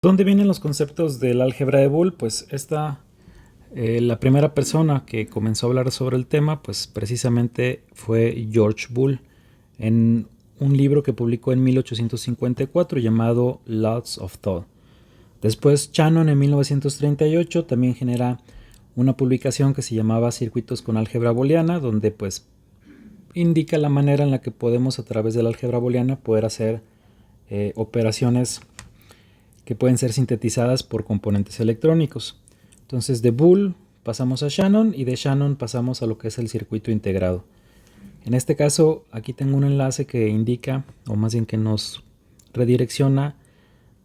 ¿Dónde vienen los conceptos del álgebra de Boole? Pues la primera persona que comenzó a hablar sobre el tema, pues precisamente fue George Boole, en un libro que publicó en 1854 llamado Laws of Thought. Después Shannon en 1938 también genera una publicación que se llamaba Circuitos con álgebra booleana, donde pues indica la manera en la que podemos a través de la álgebra booleana poder hacer operaciones que pueden ser sintetizadas por componentes electrónicos. Entonces de Boole pasamos a Shannon y de Shannon pasamos a lo que es el circuito integrado. En este caso aquí tengo un enlace que indica, o más bien que nos redirecciona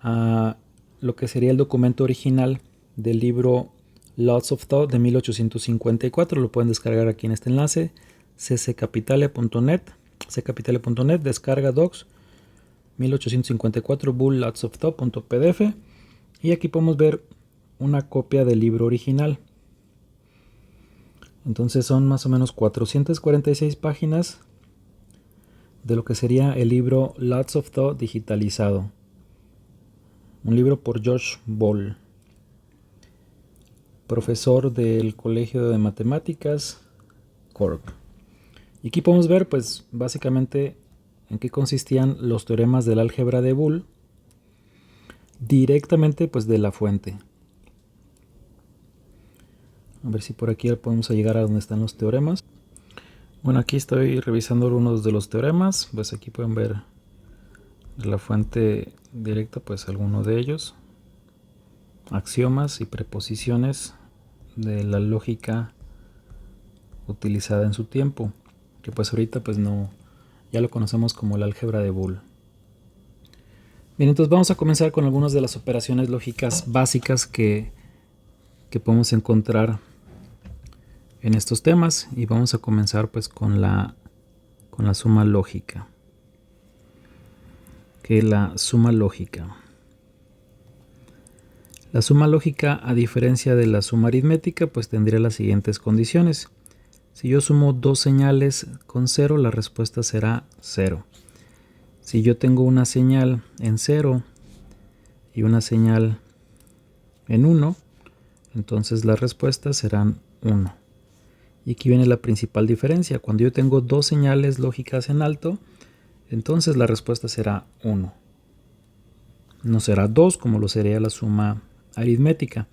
a lo que sería el documento original del libro Laws of Thought de 1854. Lo pueden descargar aquí en este enlace, ccapitalia.net, descarga docs 1854 Boole Laws of Thought.pdf, y aquí podemos ver una copia del libro original. Entonces son más o menos 446 páginas de lo que sería el libro Laws of Thought digitalizado, un libro por George Boole, profesor del Colegio de Matemáticas Cork. Y aquí podemos ver pues básicamente en qué consistían los teoremas del álgebra de Boole directamente pues de la fuente. A ver si por aquí podemos llegar a donde están los teoremas. Bueno, aquí estoy revisando algunos de los teoremas. Pues aquí pueden ver de la fuente directa pues algunos de ellos. Axiomas y preposiciones de la lógica utilizada en su tiempo, que pues ahorita pues no, ya lo conocemos como el álgebra de Boole. Bien, entonces vamos a comenzar con algunas de las operaciones lógicas básicas que podemos encontrar en estos temas, y vamos a comenzar pues con la suma lógica. ¿Qué es la suma lógica? La suma lógica, a diferencia de la suma aritmética, pues tendría las siguientes condiciones. Si yo sumo dos señales con 0, la respuesta será 0. Si yo tengo una señal en 0 y una señal en 1, entonces las respuestas serán 1. Y aquí viene la principal diferencia. Cuando yo tengo dos señales lógicas en alto, entonces la respuesta será 1. No será 2 como lo sería la suma aritmética.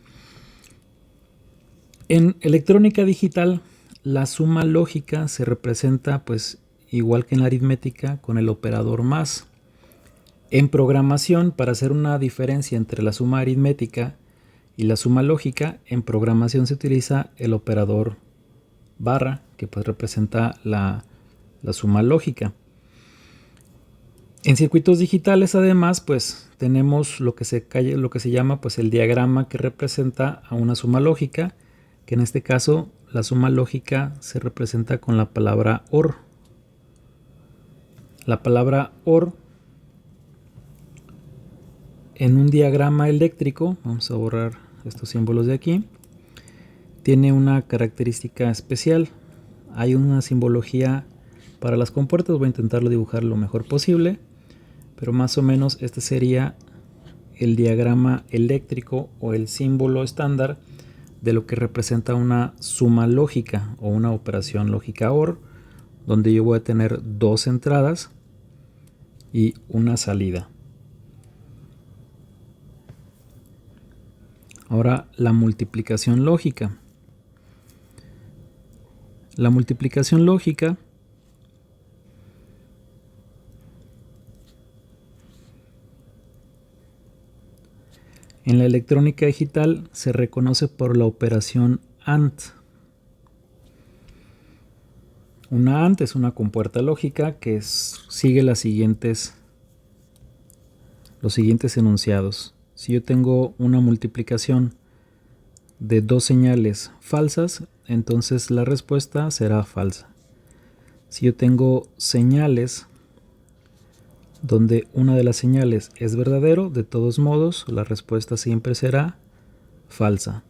En electrónica digital, la suma lógica se representa pues igual que en la aritmética con el operador más. En programación, para hacer una diferencia entre la suma aritmética y la suma lógica, en programación se utiliza el operador barra, que pues representa la suma lógica. En circuitos digitales, además, pues tenemos lo que se llama pues el diagrama que representa a una suma lógica, que en este caso la suma lógica se representa con la palabra OR. La palabra OR en un diagrama eléctrico, vamos a borrar estos símbolos de aquí, tiene una característica especial. Hay una simbología para las compuertas, voy a intentarlo dibujar lo mejor posible, pero más o menos este sería el diagrama eléctrico o el símbolo estándar de lo que representa una suma lógica o una operación lógica OR, donde yo voy a tener dos entradas y una salida. Ahora la multiplicación lógica. La multiplicación lógica en la electrónica digital se reconoce por la operación AND. Una AND es una compuerta lógica que sigue los siguientes enunciados. Si yo tengo una multiplicación de dos señales falsas, entonces la respuesta será falsa. Si yo tengo señales donde una de las señales es verdadero, de todos modos la respuesta siempre será falsa.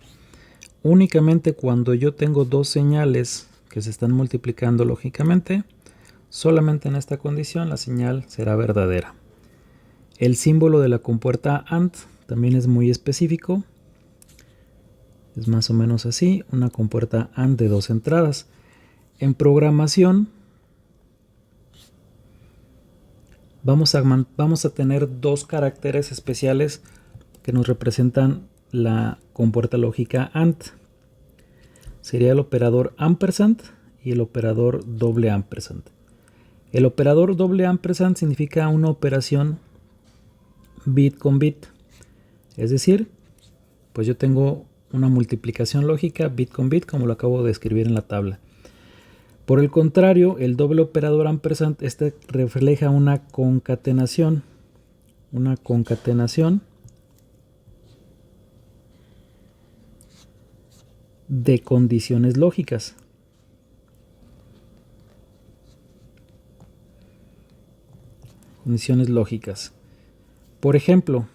Únicamente cuando yo tengo dos señales que se están multiplicando lógicamente, solamente en esta condición la señal será verdadera. El símbolo de la compuerta AND también es muy específico. Es más o menos así, una compuerta AND de 2 entradas. En programación vamos a tener 2 caracteres especiales que nos representan la compuerta lógica AND. Sería el operador ampersand y el operador doble ampersand. El operador doble ampersand significa una operación bit con bit. Es decir, pues yo tengo una multiplicación lógica bit con bit, como lo acabo de escribir en la tabla. Por el contrario, el doble operador ampersand refleja una concatenación de condiciones lógicas. Condiciones lógicas. Por ejemplo,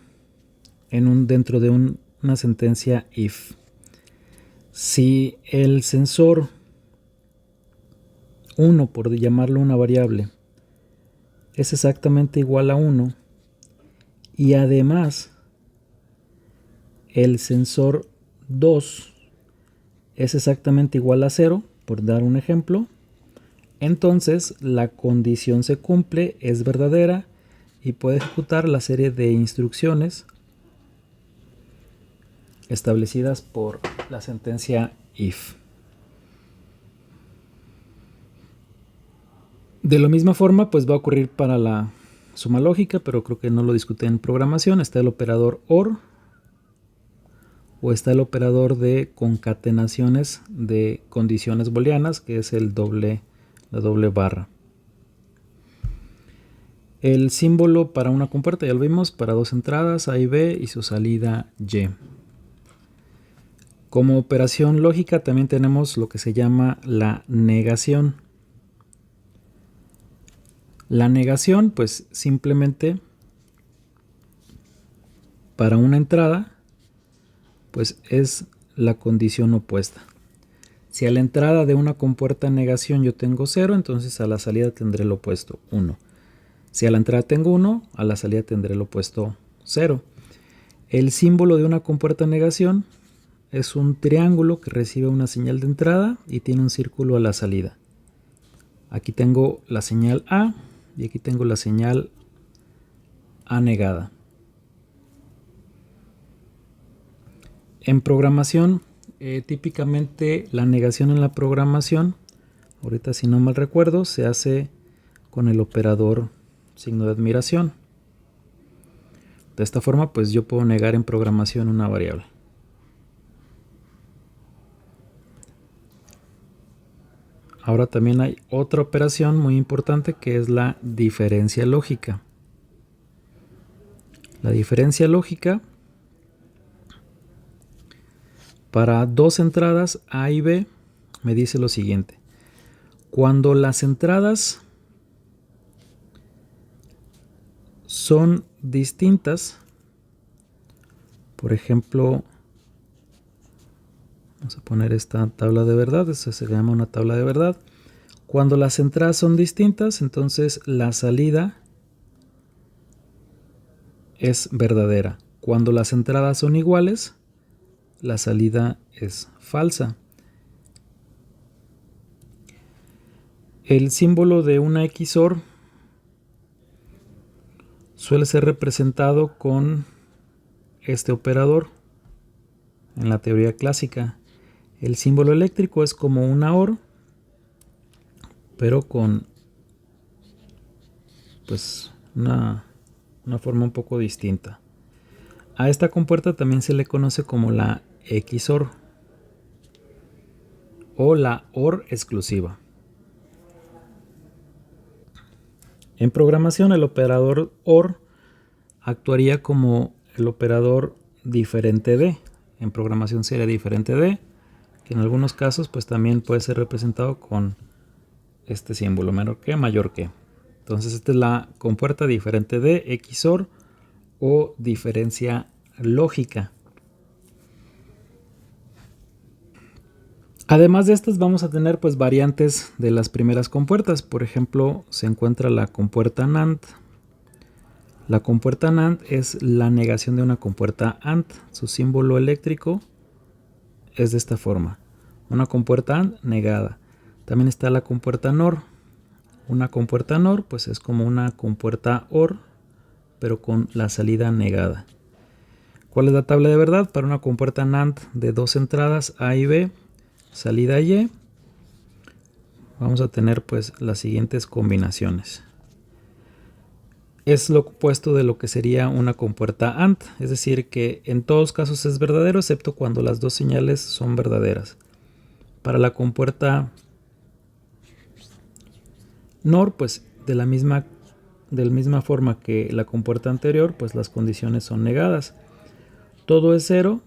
dentro de una sentencia if, si el sensor 1, por llamarlo una variable, es exactamente igual a 1 y además el sensor 2 es exactamente igual a 0, por dar un ejemplo, entonces la condición se cumple, es verdadera y puede ejecutar la serie de instrucciones establecidas por la sentencia if. De la misma forma, pues va a ocurrir para la suma lógica, pero creo que no lo discuté en programación. Está el operador OR o está el operador de concatenaciones de condiciones booleanas, que es la doble barra. El símbolo para una compuerta ya lo vimos, para 2 entradas, A y B, y su salida Y. Como operación lógica también tenemos lo que se llama la negación. La negación, pues simplemente para una entrada, pues es la condición opuesta. Si a la entrada de una compuerta negación yo tengo 0, entonces a la salida tendré el opuesto 1. Si a la entrada tengo 1, a la salida tendré el opuesto 0. El símbolo de una compuerta negación es un triángulo que recibe una señal de entrada y tiene un círculo a la salida. Aquí tengo la señal A y aquí tengo la señal A negada. En programación, típicamente la negación en la programación, ahorita si no mal recuerdo, se hace con el operador signo de admiración. De esta forma, pues yo puedo negar en programación una variable. Ahora también hay otra operación muy importante que es la diferencia lógica. La diferencia lógica para 2 entradas A y B me dice lo siguiente. Cuando las entradas son distintas, por ejemplo, vamos a poner esta tabla de verdad, esta se llama una tabla de verdad. Cuando las entradas son distintas, entonces la salida es verdadera. Cuando las entradas son iguales, la salida es falsa. El símbolo de una XOR suele ser representado con este operador en la teoría clásica. El símbolo eléctrico es como una OR, pero con pues una forma un poco distinta. A esta compuerta también se le conoce como la XOR o la OR exclusiva. En programación, el operador OR actuaría como el operador diferente de. En programación sería diferente de, que en algunos casos pues también puede ser representado con este símbolo, menor que, mayor que. Entonces esta es la compuerta diferente de, XOR o diferencia lógica. Además de estas vamos a tener pues variantes de las primeras compuertas. Por ejemplo, se encuentra la compuerta NAND, La compuerta NAND es la negación de una compuerta AND. Su símbolo eléctrico es de esta forma. Una compuerta AND negada. También está la compuerta NOR. Una compuerta NOR pues es como una compuerta OR, pero con la salida negada. ¿Cuál es la tabla de verdad? Para una compuerta NAND de dos entradas A y B, salida Y, vamos a tener pues las siguientes combinaciones. Es lo opuesto de lo que sería una compuerta AND, es decir que en todos casos es verdadero excepto cuando las dos señales son verdaderas. Para la compuerta NOR pues de la misma forma que la compuerta anterior, pues las condiciones son negadas. Todo es cero,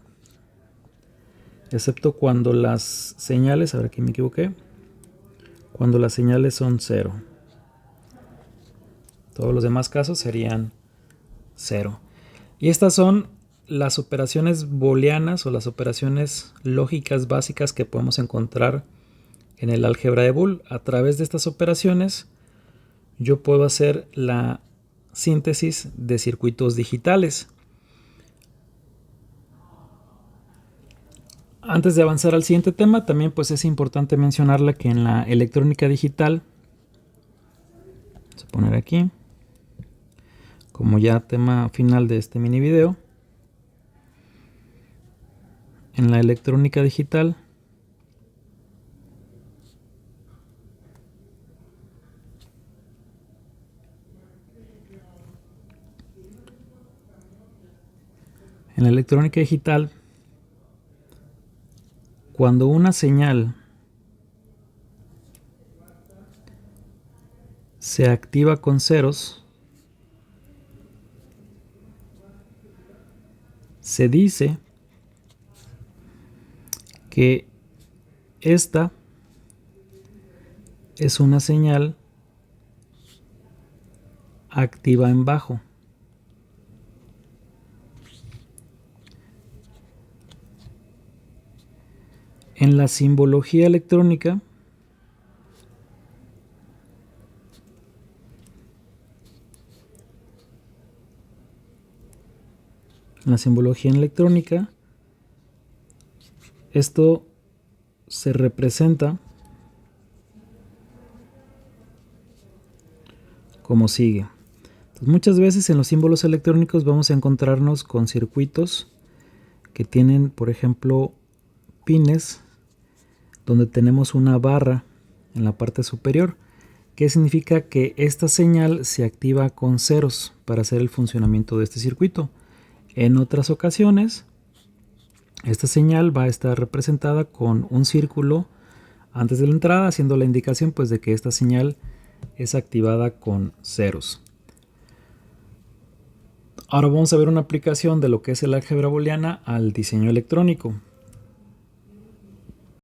excepto cuando las señales, a ver aquí me equivoqué, cuando las señales son cero. Todos los demás casos serían cero. Y estas son las operaciones booleanas o las operaciones lógicas básicas que podemos encontrar en el álgebra de Boole. A través de estas operaciones yo puedo hacer la síntesis de circuitos digitales. Antes de avanzar al siguiente tema, también pues es importante mencionarle que en la electrónica digital, vamos a poner aquí, como ya tema final de este mini video, en la electrónica digital cuando una señal se activa con ceros, se dice que esta es una señal activa en bajo. En la simbología electrónica, esto se representa como sigue. Entonces, muchas veces en los símbolos electrónicos vamos a encontrarnos con circuitos que tienen, por ejemplo, pines donde tenemos una barra en la parte superior, que significa que esta señal se activa con ceros para hacer el funcionamiento de este circuito. En otras ocasiones, esta señal va a estar representada con un círculo antes de la entrada, haciendo la indicación pues de que esta señal es activada con ceros. Ahora vamos a ver una aplicación de lo que es el álgebra booleana al diseño electrónico.